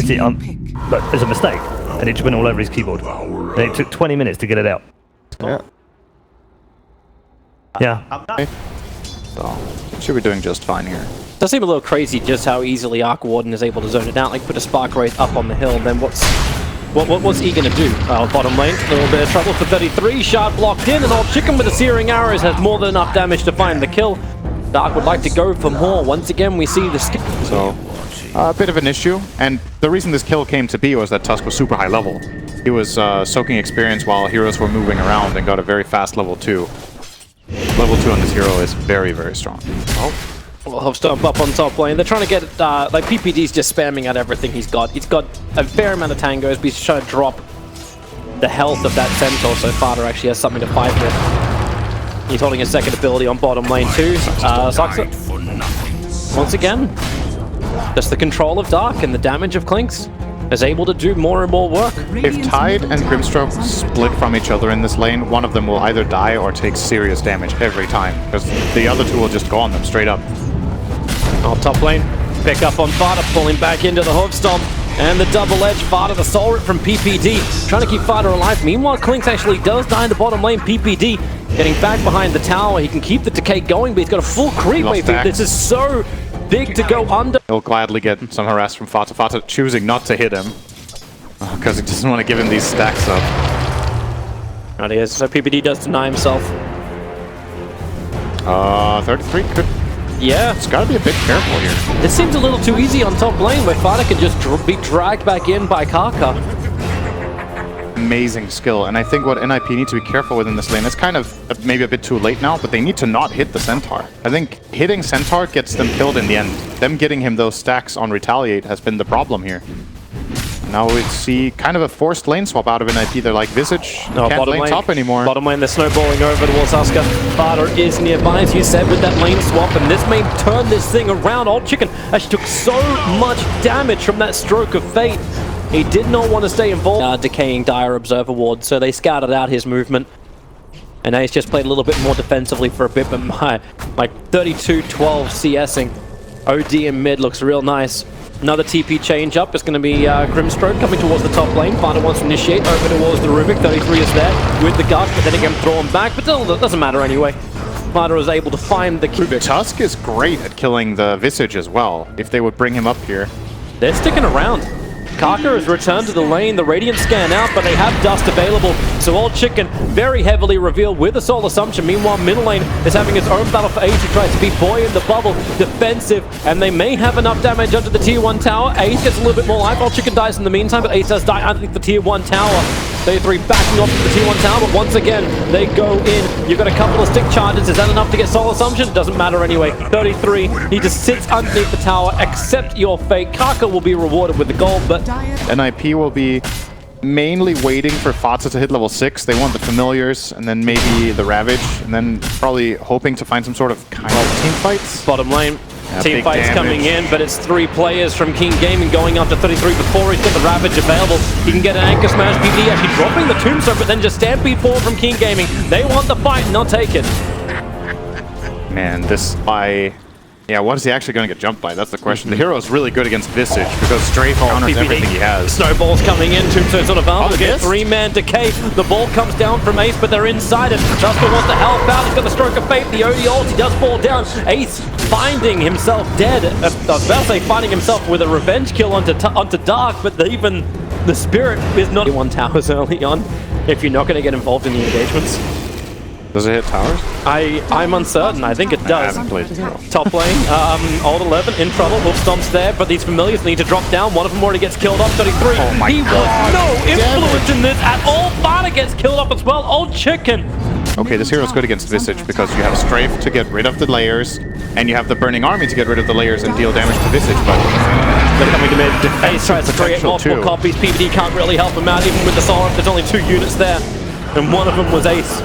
See, but there's a mistake, and it just went all over his keyboard. And it took 20 minutes to get it out. Yeah. So, should be doing just fine here. Does seem a little crazy just how easily Arc Warden is able to zone it out, like put a Spark Wraith up on the hill, then what's he gonna do? Bottom lane, a little bit of trouble for 33, Shard blocked in, and Old Chicken with the Searing Arrows has more than enough damage to find the kill. Dark would like to go for more. Once again, we see the skill. So, a bit of an issue, and the reason this kill came to be was that Tusk was super high level. He was soaking experience while heroes were moving around and got a very fast level 2. Level 2 on this hero is very, very strong. Oh. Well, he'll stomp up on top lane. They're trying to get, like, PPD's just spamming out everything he's got. He's got a fair amount of tangos, but he's trying to drop the health of that Centaur, so Farder actually has something to fight with. He's holding a second ability on bottom lane too. Soxa, once again, just the control of Dark and the damage of Clinks is able to do more and more work. If Tide and Grimstroke split from each other in this lane, one of them will either die or take serious damage every time, because the other two will just go on them straight up. On top lane, pick up on Farder, pulling back into the hoof stomp. And the double edge, Farder, the soul rip from PPD, trying to keep Farder alive. Meanwhile, Clinks actually does die in the bottom lane. PPD getting back behind the tower. He can keep the decay going, but he's got a full creep wave. This is so big to go under. He'll gladly get some harass from Fata. Fata choosing not to hit him, because he doesn't want to give him these stacks up. Right, he is. So PPD does deny himself. 33 could... Yeah. It's got to be a bit careful here. This seems a little too easy on top lane, where Farder can just be dragged back in by Kaka. Amazing skill, and I think what NiP need to be careful with in this lane, it's kind of maybe a bit too late now, but they need to not hit the Centaur. I think hitting Centaur gets them killed in the end. Them getting him those stacks on Retaliate has been the problem here. Now we see kind of a forced lane swap out of NiP. They're like, Visage can't lane top anymore. Bottom lane, they're snowballing over towards Asuka. Farder is nearby, as you said, with that lane swap, and this may turn this thing around. Old Chicken actually took so much damage from that stroke of fate. He did not want to stay involved. Decaying Dire Observer Ward, so they scouted out his movement. And Ace just played a little bit more defensively for a bit, but like 32-12 CSing. OD in mid looks real nice. Another TP change up. It's going to be Grimstroke coming towards the top lane. Farder wants to initiate over towards the Rubik. 33 is there with the gush, but then again thrown back. But still, it doesn't matter anyway. Farder was able to find the Rubik. Tusk is great at killing the Visage as well, if they would bring him up here. They're sticking around. Kaka has returned to the lane, the Radiant scan out, but they have Dust available. So Old Chicken very heavily revealed with a Soul Assumption. Meanwhile, middle lane is having its own battle for Ace, who tries to be Boy in the bubble, defensive, and they may have enough damage onto the tier 1 tower. Ace gets a little bit more life. Old Chicken dies in the meantime, but Ace does die underneath the tier 1 tower. 33 backing off the tier 1 tower, but once again, they go in. You've got a couple of stick charges. Is that enough to get Soul Assumption? Doesn't matter anyway. 33, he just sits underneath the tower. Accept your fate. Kaka will be rewarded with the gold, but NiP will be mainly waiting for Fata to hit level 6. They want the Familiars, and then maybe the Ravage, and then probably hoping to find some sort of kind of team fights. Bottom lane. Team fights coming in, but it's 3 players from King Gaming going up to 33 before he's got the Ravage available. He can get an Anchor Smash. PPD actually dropping the Tombstone, but then just Stampede forward from King Gaming. They want the fight, and they'll take it. Man, this by... Yeah, what is he actually going to get jumped by? That's the question. The hero is really good against Visage because Strafe counters everything he has. Snowball's coming in, Tombstone's on a valve. Get 3-man decay. The ball comes down from Ace, but they're inside it. Duster wants to help out. He's got the Stroke of Fate. The OD ult, he does fall down. Ace finding himself dead. I was about to say finding himself with a revenge kill onto Dark, but even the Spirit is not 1 towers early on if you're not going to get involved in the engagements. Does it hit towers? I'm uncertain. I think it does. I haven't played Top lane, Old 11 in trouble. Wolf Stomp's there, but these Familiars need to drop down. One of them already gets killed off. 33. Oh my he God. was no influence in this at all. Farder gets killed off as well. Old Chicken. Okay, this hero's good against Visage because you have Strafe to get rid of the layers, and you have the Burning Army to get rid of the layers and deal damage to Visage, but they're coming to mid. Ace tries to create multiple copies. PPD can't really help him out, even with the Soul. There's only 2 units there, and one of them was Ace.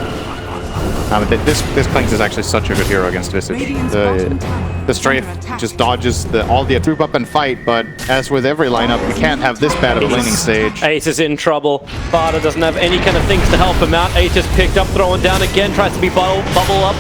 This Clinks is actually such a good hero against Visage. The Strafe just dodges all the troop up and fight, but as with every lineup, we can't have this bad of a laning stage. Ace is in trouble. Farder doesn't have any kind of things to help him out. Ace is picked up, thrown down again, tries to be bubble up.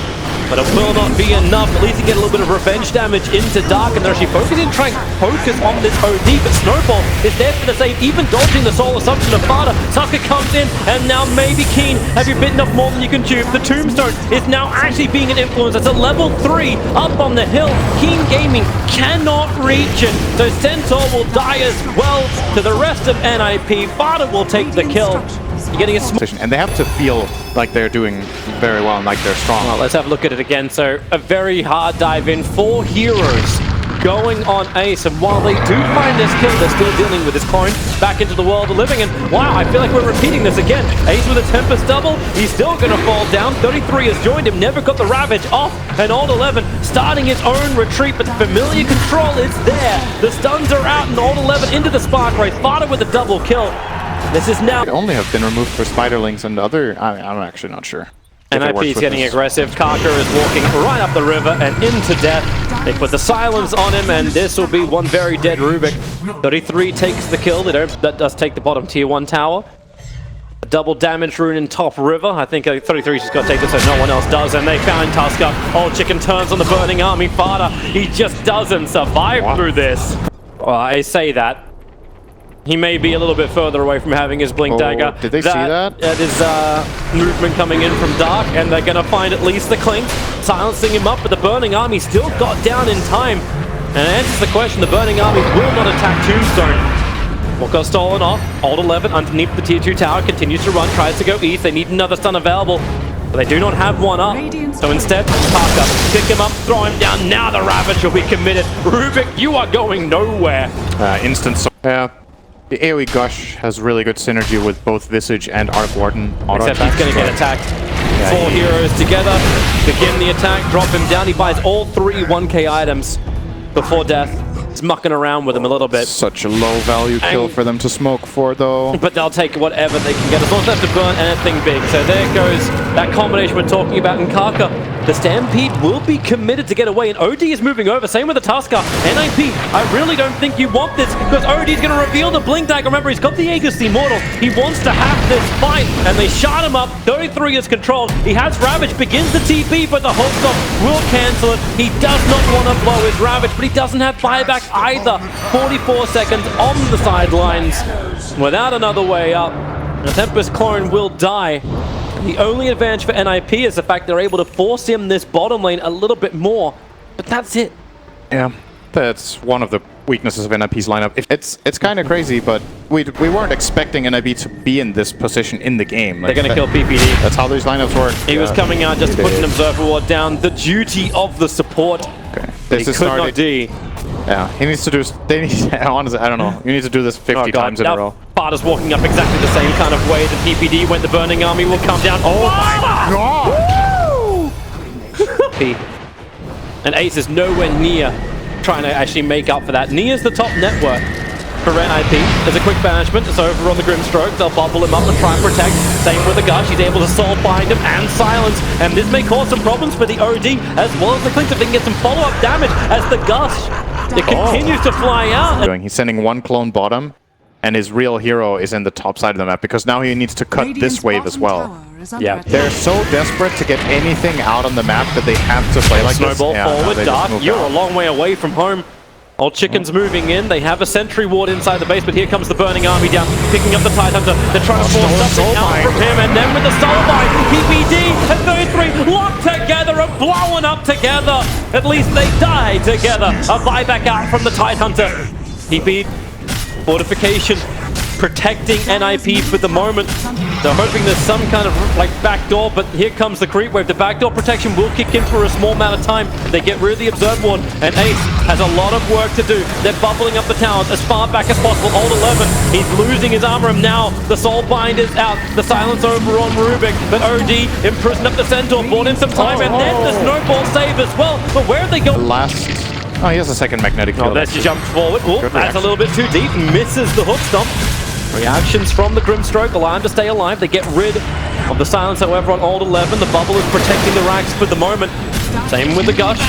but it will not be enough. At least you get a little bit of revenge damage into Dark, and they're actually focusing and trying to focus on this OD, but Snowball is there for the save, even dodging the soul assumption of Fada. Tusker comes in, and now maybe Keen, have you bitten off more than you can chew? The Tombstone is now actually being an influence. It's a level 3 up on the hill. Keen Gaming cannot reach it, so Centaur will die as well. To the rest of NiP, Fada will take the kill. You're getting a small... And they have to feel like they're doing very well and like they're strong. Well, let's have a look at it again. So, a very hard dive in. 4 heroes going on Ace, and while they do find this kill, they're still dealing with this clone back into the world of living, and wow, I feel like we're repeating this again. Ace with a Tempest double, he's still gonna fall down. 33 has joined him, never got the Ravage off, and Old 11 starting his own retreat, but the familiar control is there. The stuns are out, and Old 11 into the Spark Wraith, Fada with a double kill. This is now... They only have been removed for Spiderlings and other... I'm actually not sure. NiP is getting aggressive. Karka is walking right up the river and into death. They put the silence on him, and this will be one very dead Rubik. 33 takes the kill. That does take the bottom tier 1 tower. A double damage rune in top river. I think 33 just got to take this, so no one else does. And they found Tusker. Old Chicken turns on the burning army. Fada, he just doesn't survive through this. Well, I say that. He may be a little bit further away from having his Blink Dagger. Did they see that? That is movement coming in from Dark, and they're going to find at least the Clink, silencing him up, but the Burning Army still got down in time. And it answers the question, the Burning Army will not attack Tombstone. What got stolen off? Old 11 underneath the tier 2 tower, continues to run, tries to go east. They need another stun available, but they do not have one up. So instead, Karka, pick him up, throw him down. Now the Ravage will be committed. Rubik, you are going nowhere. Instance. The AoE Gush has really good synergy with both Visage and Arc Warden. Except he's going to get attacked. 4 heroes together, begin the attack, drop him down. He buys all 3 1k items before death. He's mucking around with them a little bit. Such a low value kill for them to smoke for, though. But they'll take whatever they can get, as long as they have to burn anything big. So there goes that combination we're talking about in Karka. The Stampede will be committed to get away, and OD is moving over. Same with the Tusker. NiP, I really don't think you want this, because OD is going to reveal the Blink Dagger. Remember, he's got the Aegis Immortal. He wants to have this fight, and they shot him up. 33 is controlled. He has Ravage, begins the TP, but the Hulkstop will cancel it. He does not want to blow his Ravage, but he doesn't have buyback either. 44 seconds on the sidelines without another way up. The Tempest clone will die. The only advantage for NiP is the fact they're able to force him this bottom lane a little bit more, but that's it. Yeah, that's one of the weaknesses of NiP's lineup. It's kind of crazy, but we weren't expecting NiP to be in this position in the game. They're going to kill PPD. That's how these lineups work. He was coming out just to put an Observer Ward down. The duty of the support. Okay. This is not D. Yeah, he needs to do... honestly, I don't know. You need to do this 50 times in a row. Fada's walking up exactly the same kind of way. The PPD, when the Burning Army will come down. Oh my god! And Ace is nowhere near trying to actually make up for that. Nia's the top network for NiP. There's a quick banishment. It's over on the Grimstroke. They'll bubble him up and try and protect. Same with the Gush. He's able to soul bind him and silence. And this may cause some problems for the OD as well as the Clink, if they can get some follow-up damage as the Gush it continues to fly out. He's sending one clone bottom, and his real hero is in the top side of the map, because now he needs to cut this wave as well. Yeah, they're so desperate to get anything out on the map that they have to play like this. Snowball forward, Dark, you're a long way away from home. Old Chicken's moving in. They have a sentry ward inside the base, but here comes the Burning Army down, picking up the Tidehunter. They're trying to force something out from him, and then with the Soulbind, PPD and 33 locked together and blown up together. At least they die together. A buyback out from the Tidehunter. PP, fortification, protecting NiP for the moment. They're hoping there's some kind of backdoor, but here comes the creep wave. The backdoor protection will kick in for a small amount of time. They get rid of the Observe Ward, and Ace has a lot of work to do. They're bubbling up the towers as far back as possible. Old 11, he's losing his armor, and now the Soul Bind is out. The silence over on Rubik, but OD imprisoned up the Centaur, bought in some time, and then the Snowball save as well. But where are they going? Oh, he has a second magnetic field. Let's jump forward. Oh, that's a little bit too deep. Misses the hook stomp. Reactions from the Grimstroke allow him to stay alive. They get rid of the silence, however, on Old 11. The bubble is protecting the racks for the moment. Same with the Gush,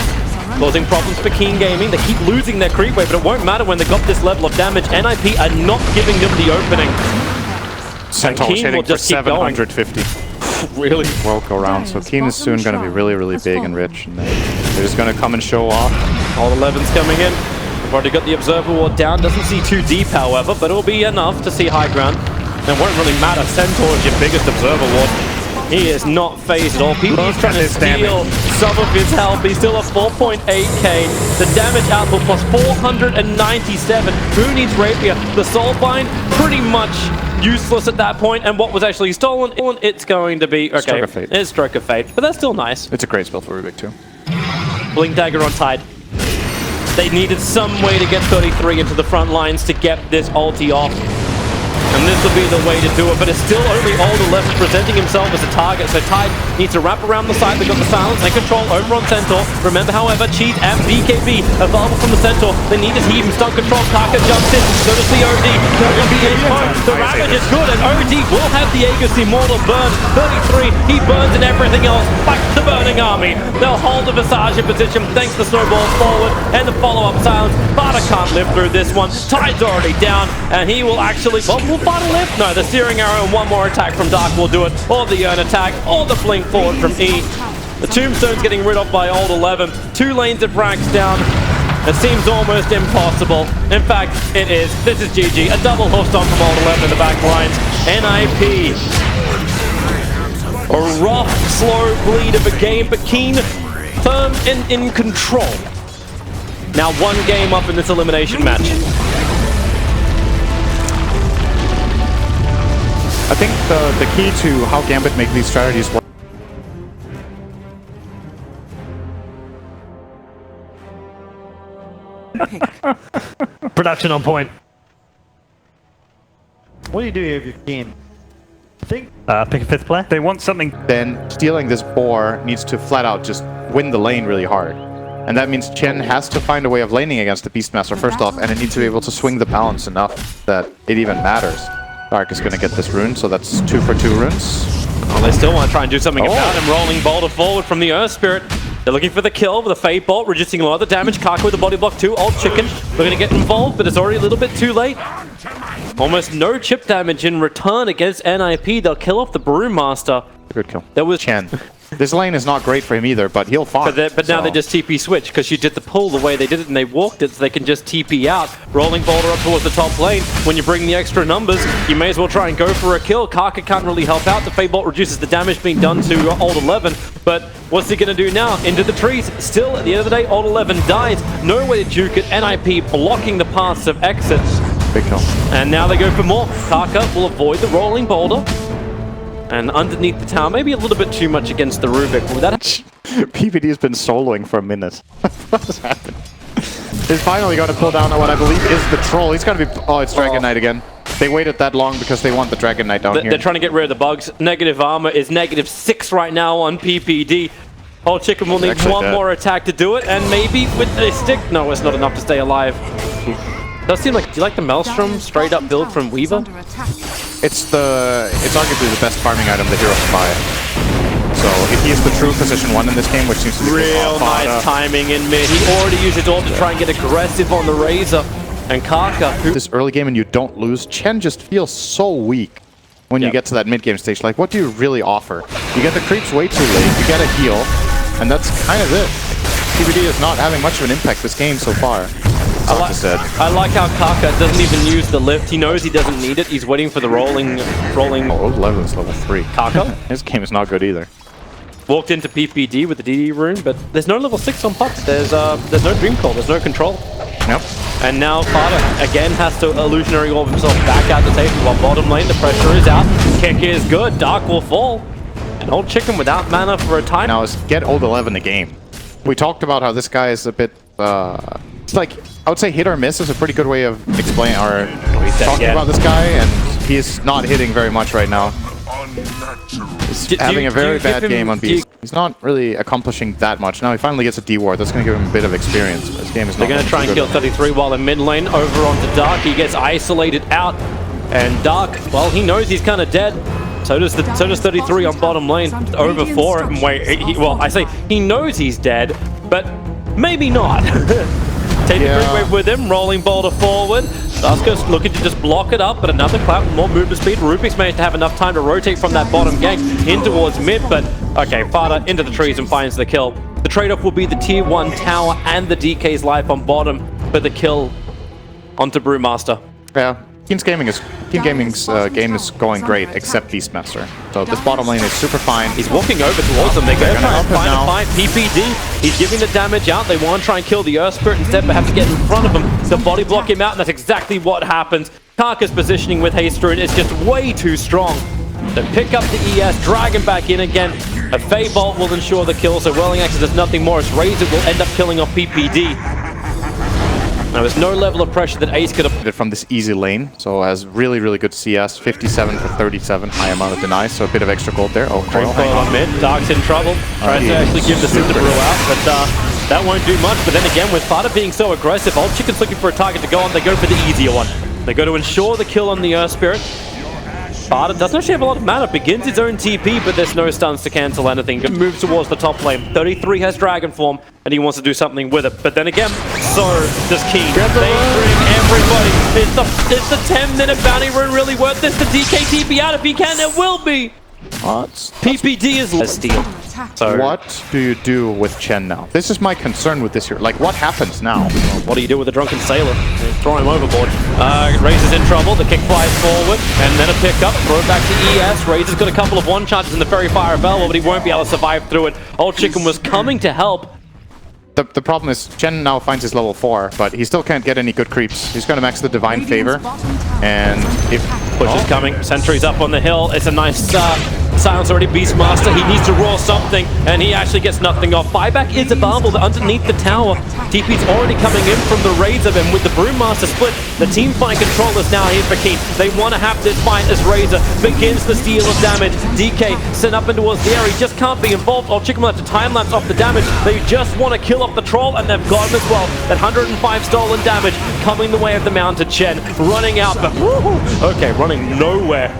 causing problems for Keen Gaming. They keep losing their creep wave, but it won't matter when they got this level of damage. NiP are not giving them the opening. Centaur's hitting for 750. really Well go around. So Keen is soon going to be really, really big and rich. And they're just going to come and show off. all 11's coming in. We've already got the Observer Ward down. Doesn't see too deep, however, but it'll be enough to see high ground. It won't really matter. Centaur is your biggest Observer Ward. He is not phased at all. He's trying to steal some of his health. He's still at 4.8k. The damage output plus 497. Who needs Rapier? The Soulbind, pretty much useless at that point. And what was actually stolen, it's going to be... Okay, Stroke of Fate. It's Stroke of Fate, but that's still nice. It's a great spell for Rubik too. Blink Dagger on Tide. They needed some way to get 33 into the front lines to get this ulti off. And this will be the way to do it, but it's still only Alder left presenting himself as a target, so Tide needs to wrap around the side. They've got the silence and control over on Centaur. Remember, however, Cheat and BKB available from the Centaur. They need his heave and stun control. Kaka jumps in, so does the OD. The Ravage is good, and OD will have the Aegis Immortal burn. 33, he burns and everything else. Back to the Burning Army. They'll hold the Visage in position thanks to Snowball's forward and the follow-up silence. Bada can't live through this one. Tide's already down, and he will actually... Well, will Bada live? No, the Searing Arrow and one more attack from Dark will do it. Or the Urn attack, or the Blink forward from E. The Tombstone's getting rid of by Old 11. 2 lanes of Brax down. It seems almost impossible. In fact, it is. This is GG. A double hoof stomp from Old 11 in the back lines. NiP. A rough, slow bleed of a game, but Keen, firm and in control. Now 1 game up in this elimination match. I think the key to how Gambit make these strategies work. Production on point. What do you do here if you're Keen? I think Pick a 5th player. They want something. Then stealing this boar needs to flat out just win the lane really hard. And that means Chen has to find a way of laning against the Beastmaster first off, and it needs to be able to swing the balance enough that it even matters. Dark is going to get this rune, so that's 2 for 2 runes. Oh, they still want to try and do something about him. Rolling Boulder forward from the Earth Spirit. They're looking for the kill with a Fade Bolt, reducing a lot of the damage. Kaka with the body block too. Old Chicken, we're going to get involved, but it's already a little bit too late. Almost no chip damage in return against NiP. They'll kill off the Brewmaster. Good kill. There was Chen. This lane is not great for him either, but he'll farm. But now they just TP switch, because you did the pull the way they did it and they walked it, so they can just TP out. Rolling Boulder up towards the top lane. When you bring the extra numbers, you may as well try and go for a kill. Kaka can't really help out. The Fade Bolt reduces the damage being done to Old 11, but what's he going to do now? Into the trees. Still, at the end of the day, Old 11 dies. No way to juke it. NiP blocking the paths of exits. Big kill. And now they go for more. Kaka will avoid the Rolling Boulder. And underneath the tower, maybe a little bit too much against the Rubik. Will that PPD has been soloing for a minute. What has happened? He's finally going to pull down on what I believe is the troll. He's going to be... Oh, it's Dragon Knight again. They waited that long because they want the Dragon Knight down here. They're trying to get rid of the bugs. Negative armor is -6 right now on PPD. Old Chicken will need one more attack to do it, and maybe with a stick... No, it's not enough to stay alive. Does seem like... Do you like the Maelstrom straight up build from Weaver? It's arguably the best farming item the hero can buy. So if he is the true position 1 in this game, which seems to be real nice timing in mid. He already used his ult to try and get aggressive on the Razor. And Kaka, who... This early game and you don't lose, Chen just feels so weak when you get to that mid-game stage. Like, what do you really offer? You get the creeps way too late, you get a heal, and that's kind of it. PPD is not having much of an impact this game so far. I like how Kaka doesn't even use the lift. He knows he doesn't need it. He's waiting for the rolling. Oh, level is level 3. Kaka? His game is not good either. Walked into PPD with the DD rune, but there's no level 6 on Pups. There's no Dream Call. There's no control. Yep. And now Fada again has to illusionary orb himself back out the table while bottom lane the pressure is out. Kick is good. Dark will fall. An Old Chicken without mana for a time. Now, get Old 11 a game. We talked about how this guy is a bit... it's like... I would say hit or miss is a pretty good way of explaining or talking about this guy, and he's not hitting very much right now. He's having a very bad game on Beast. He's not really accomplishing that much. Now he finally gets a D ward. That's going to give him a bit of experience. But his game is not. They're going to try and kill 33 while in mid lane. Over onto Dark. He gets isolated out, and Dark, well, he knows he's kind of dead. So does 33 on bottom lane. Over 4. And wait, well, I say he knows he's dead, but maybe not. Take the grid wave with him, rolling Boulder forward. Duska's looking to just block it up, but another clap with more movement speed. Rubik's managed to have enough time to rotate from that bottom gank in towards mid, but okay, Fada into the trees and finds the kill. The trade-off will be the tier 1 tower and the DK's life on bottom, but the kill onto Brewmaster. Yeah, Team Gaming's game is going great, except Beastmaster. So this bottom lane is super fine. He's walking over towards them. They're going to try and find a fight. PPD, he's giving the damage out. They want to try and kill the Earth Spirit instead, but have to get in front of him to body block him out, and that's exactly what happens. Karka's positioning with Haste Rune is just way too strong. They pick up the ES, drag him back in again. A Fey Bolt will ensure the kill, so Whirling Axe does nothing more as Razor will end up killing off PPD. Now, there's no level of pressure that Ace could have from this easy lane, so has really good CS, 57 for 37, high amount of denies, so a bit of extra gold there. Oh, Coil on mid, Dark's in trouble, tries to actually give the Cinder Brew out, but that won't do much. But then again, with Fada being so aggressive, Old Chicken's looking for a target to go on, they go for the easier one. They go to ensure the kill on the Earth Spirit. Fada doesn't actually have a lot of mana, begins his own TP, but there's no stuns to cancel anything. Moves towards the top lane. 33 has Dragon Form, and he wants to do something with it. But then again, so does Keen. They bring everybody. Is the 10-minute bounty rune really worth this? The DK TP out if he can, it will be. What? PPD is steal. So what do you do with Chen now? This is my concern with this here. Like, what happens now? What do you do with a drunken sailor? Throw him overboard. Razor's in trouble. The kick flies forward, and then a pickup. Throw it back to ES. Razor's got a couple of one-shots in the Fairy Fire Bell, but he won't be able to survive through it. Old Chicken was coming to help. The problem is Chen now finds his level 4, but he still can't get any good creeps. He's going to max the Divine Favor, and if push is coming, Sentry's up on the hill. It's a nice silence already. Beastmaster, he needs to roar something, and he actually gets nothing off. Buyback is available underneath the tower. TP's already coming in from the Razor, and with the Brewmaster split, the team fight control is now here for Keen. They want to have this fight as Razor begins the steal of damage. DK sent up and towards the area. He just can't be involved. Old Chicken will have to time-lapse off the damage. They just want to kill off the troll, and they've got him as well. That 105 stolen damage coming the way of the mounted Chen. Running out, but okay, running nowhere.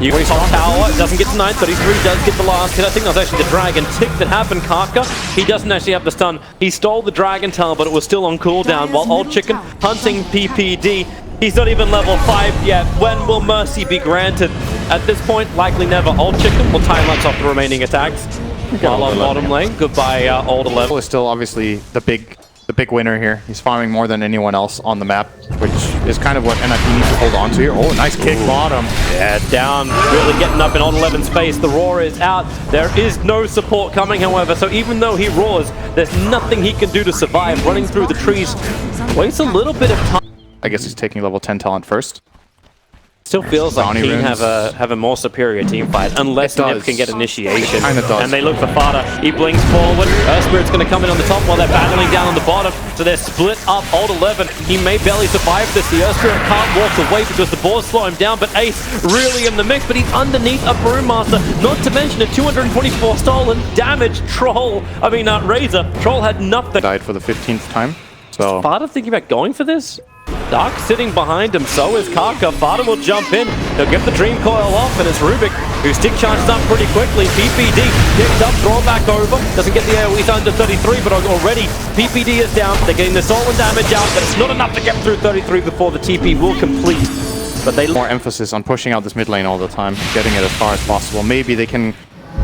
You top tower, doesn't get denied, 33 does get the last hit. I think that was actually the Dragon Tick that happened. Karka, he doesn't actually have the stun. He stole the Dragon Tail, but it was still on cooldown, while Old Chicken hunting PPD. He's not even level 5 yet. When will mercy be granted? At this point, likely never. Old Chicken will time-lapse off the remaining attacks. While on bottom lane, goodbye Old 11. Is still obviously the big winner here. He's farming more than anyone else on the map, which is kind of what NiP needs to hold on to here. Oh, nice kick bottom. Yeah, down, really getting up in Old 11's face. The roar is out. There is no support coming, however, so even though he roars, there's nothing he can do to survive. Running through the trees, waits a little bit of time. I guess he's taking level 10 talent first. Still feels like Keen have a more superior team fight, unless NiP can get initiation. Kinda does. And they look for Fada. He blinks forward. Earth Spirit's going to come in on the top while they're battling down on the bottom. So they're split up. Old 11, he may barely survive this. The Earth Spirit can't walk away because the boards slow him down, but Ace really in the mix, but he's underneath a Brewmaster, not to mention a 224 stolen damage Troll. Razor. Troll had nothing. Died for the 15th time. So Fada thinking about going for this? Dark sitting behind him, so is Karka. Fada will jump in. He'll get the Dream Coil off, and it's Rubik, who stick charges up pretty quickly. PPD picked up, throw back over. Doesn't get the AoE's under 33, but already PPD is down. They're getting the stolen damage out, but it's not enough to get through 33 before the TP will complete. But they more emphasis on pushing out this mid lane all the time, getting it as far as possible. Maybe they can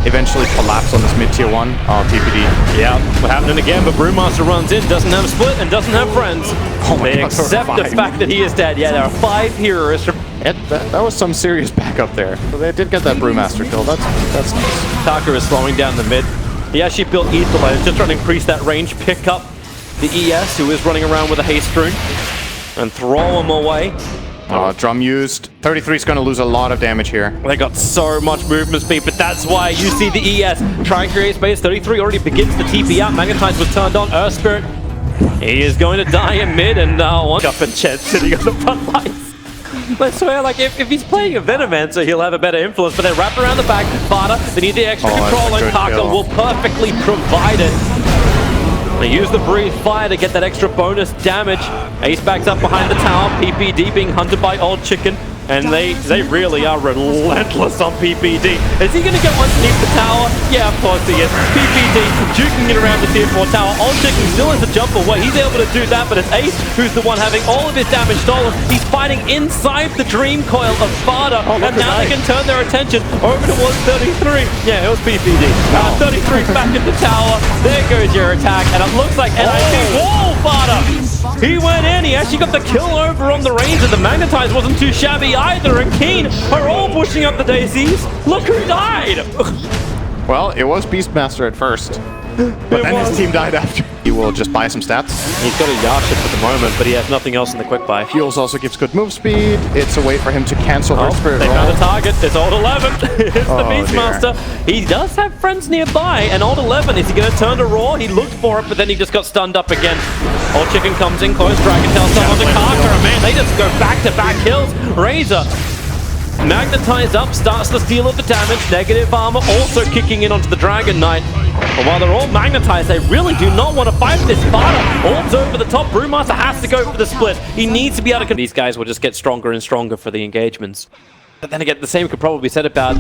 eventually collapse on this mid tier 1 PPD. Yeah, what happening again, but Brewmaster runs in, doesn't have split, and doesn't have friends. They accept the fact that he is dead. Yeah, there are 5 heroes. That was some serious backup there. So they did get that Brewmaster kill. That's nice. Tucker is slowing down the mid. He actually built Etherlight, just trying to increase that range, pick up the ES, who is running around with a haste rune, and throw him away. Drum used. 33 is going to lose a lot of damage here. They got so much movement speed, but that's why you see the ES try and create space. 33 already begins the TP out. Magnetize was turned on. Earth Spirit, he is going to die in mid, and one up and Chen sitting on the front lines. I swear, like, if he's playing a Venomancer, he'll have a better influence, but they wrap around the back. Fada, they need the extra control, and Karka will perfectly provide it. They use the Breathe Fire to get that extra bonus damage. Ace backs up behind the tower. PPD being hunted by Old Chicken. And they really are relentless on PPD. Is he going to get underneath the tower? Yeah, of course he is. PPD juking it around the tier 4 tower. Chicken still has a jump away. He's able to do that, but it's Ace who's the one having all of his damage stolen. He's fighting inside the dream coil of Sparta, and now they can turn their attention over towards 33. Yeah, it was PPD. 33 back in the tower. There goes your attack, and it looks like NiP wall Sparta. He went in. He actually got the kill over on the Ranger. The Magnetize wasn't too shabby either, and Keen are all pushing up the daisies. Look who died! Well, it was Beastmaster at first, but then his team died after. He will just buy some stats. He's got a Yardship at the moment, but he has nothing else in the quick buy. Heals also gives good move speed. It's a way for him to cancel her spirit They roll. found a target. It's Old 11. It's the Beastmaster. He does have friends nearby, and Old 11, is he going to turn to Raw? He looked for it, but then he just got stunned up again. Old Chicken comes in, close Dragon Tail, someone to Karka, and man, they just go back-to-back kills. Razor magnetized up, starts to steal of the damage. Negative armor also kicking in onto the Dragon Knight. But while they're all magnetized, they really do not want to fight this Sparta. Orbs over the top. Brewmaster has to go for the split. He needs to be able to... These guys will just get stronger and stronger for the engagements. But then again, the same could probably be said about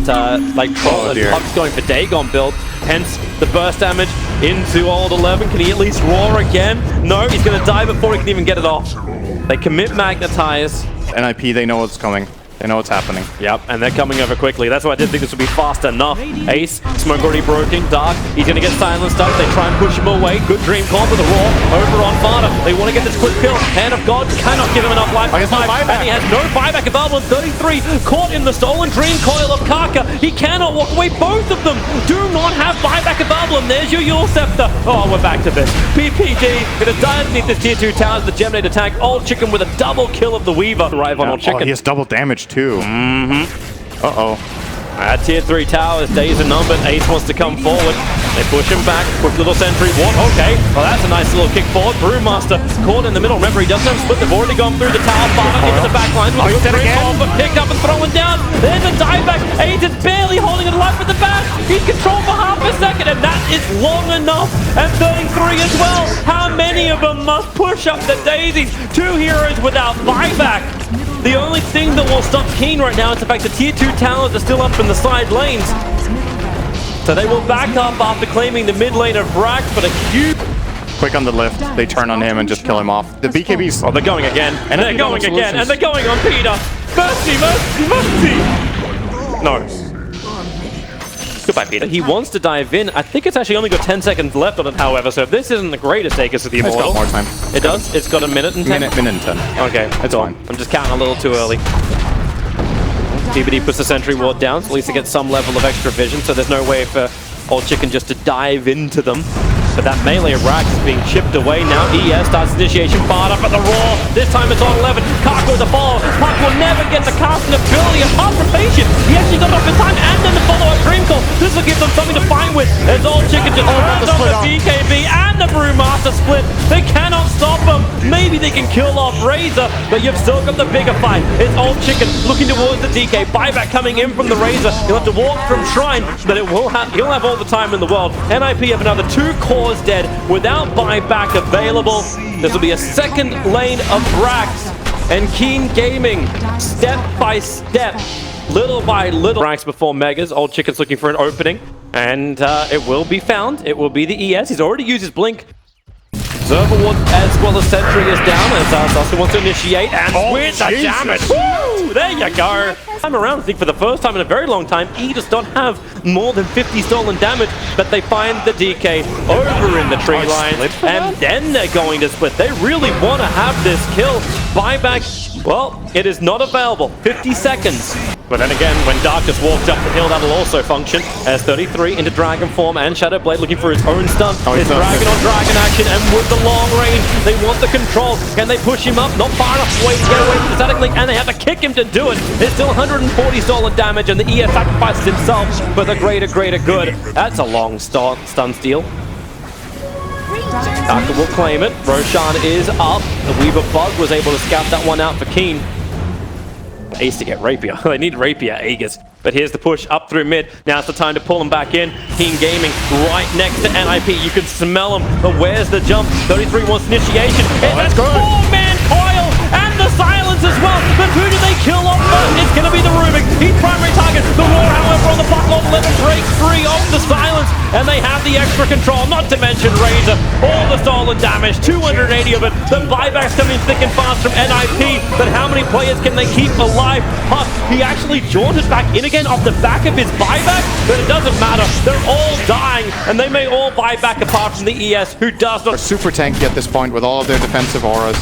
like Troll and Puck's going for Dagon build. Hence the burst damage into Old 11. Can he at least roar again? No, he's going to die before he can even get it off. They commit magnetize. NiP, they know what's coming. They know what's happening. Yep, and they're coming over quickly. That's why I didn't think this would be fast enough. Ace, smoke already broken. Dark, he's going to get silenced up. They try and push him away. Good dream call for the Raw. Over on Varda. They want to get this quick kill. Hand of God cannot give him enough life. Oh, he has no buyback. And he has no buyback available in 33. Caught in the stolen dream coil of Karka. He cannot walk away. Both of them do not have buyback available. And there's your Yule Scepter. Oh, we're back to this. PPD going to die underneath this tier 2 towers. The Geminate attack. Old Chicken with a double kill of the Weaver. Arrive on Old Chicken. Oh, he has double damage too. Uh-oh. At tier 3 towers, days are numbered. Ace wants to come forward. They push him back. Quick little sentry. What? Okay. Well, that's a nice little kick forward. Brewmaster caught in the middle. Remember, he doesn't have split. They've already gone through the tower. Barber into the back line. Oh, he's dead again. But picked up and thrown down. There's a dive back. Ace is barely holding it alive with the back. He's controlled for half a second, and that is long enough. And 33 as well. How many of them must push up the daisies? 2 heroes without buyback. The only thing that will stop Keen right now is the fact that tier 2 towers are still up in the side lanes. So they will back up after claiming the mid lane of Brax, but a huge... Quick on the lift. They turn on him and just kill him off. The BKBs... Oh, they're going again. And they're going again. And they're going on Peter. Mercy, mercy, mercy! No. Goodbye, Peter. He wants to dive in. I think it's actually only got 10 seconds left on it, however, so if this isn't the greatest Aegis of the Immortal... It's got more time. It does? It's got a minute and 10? Minute and 10. Okay, It's fine. I'm just counting a little too early. PBD puts the sentry ward down, so at least they get some level of extra vision, so there's no way for Old Chicken just to dive into them. But that melee of Rax is being chipped away now. ES starts initiation, fired up at the Raw. This time it's on 11. Kark with the follow. Puck will never get the casting ability apart from Patient. He actually got off his time and then the follow-up Dream Call. This will give them something to find with. As Old Chicken just turns on the BKB and the Brewmaster split. They cannot stop him. Maybe they can kill off Razor, but you've still got the bigger fight. It's Old Chicken looking towards the DK. Buyback coming in from the Razor. He'll have to walk from Shrine, but he'll have all the time in the world. NiP have another 2 cores dead without buyback available. This will be a second lane of Brax and Keen Gaming, step by step, little by little. Brax before Megas. Old Chicken's looking for an opening, and it will be found. It will be the ES. He's already used his blink. Observer Ward as well as Sentry is down, and Sasuke wants to initiate, and with the damage. Woo! There you go. Time around, I think for the first time in a very long time, E does not have more than 50 stolen damage, but they find the DK over in the tree line, and then they're going to split. They really want to have this kill. Buyback, well, it is not available. 50 seconds. But then again, when Dark just walked up the hill, that'll also function. As 33 into Dragon form and Shadow Blade looking for his own stun. It's Dragon on Dragon action, and with the long range, they want the control. Can they push him up? Not far enough away to get away from the static link, and they have to kick him to do it. There's still 140 stolen damage, and the ES sacrifices himself for the greater good. That's a long stun steal. Doctor will claim it. Roshan is up. The Weaver Bug was able to scout that one out for Keen. Ace to get Rapier. They need Rapier Aegis. But here's the push up through mid. Now it's the time to pull him back in. Keen Gaming right next to NiP. You can smell him, but where's the jump? 33 wants initiation. And that's 4-man coil and the silence as well. But who do they kill off, but it's going to be the Rubik. He's primary target. The Roar, however, on the buckle, let him break free off the silence, and they have the extra control, not to mention Razor. All the stolen damage, 280 of it. The buybacks coming thick and fast from NiP, but how many players can they keep alive? Puck, he actually jaunted back in again off the back of his buyback, but it doesn't matter. They're all dying, and they may all buy back apart from the ES, who does not. Super tanky at this point with all of their defensive auras.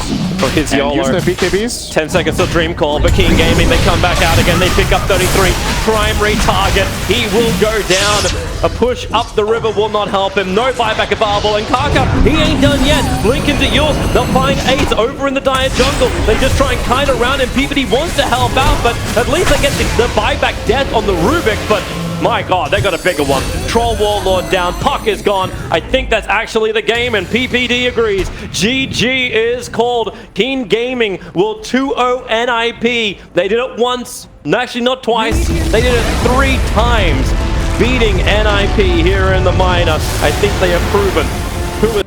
His And YOLO. use their BKBs. 10 seconds till Dream Call, but King Gaming, they come back out again. They pick up 33. Primary target. He will go down. A push up the river will not help him. No buyback available. And Kaka, he ain't done yet. Blink into yours. They'll find Ace over in the dire jungle. They just try and kite around him. PPD wants to help out, but at least they get the buyback death on the Rubik. But my god, they got a bigger one. Troll Warlord down. Puck is gone. I think that's actually the game, and PPD agrees. GG is called. Keen Gaming will 2-0 NiP. They did it once. No, actually, not twice. They did it 3 times. Beating NiP here in the minor. I think they have proven who is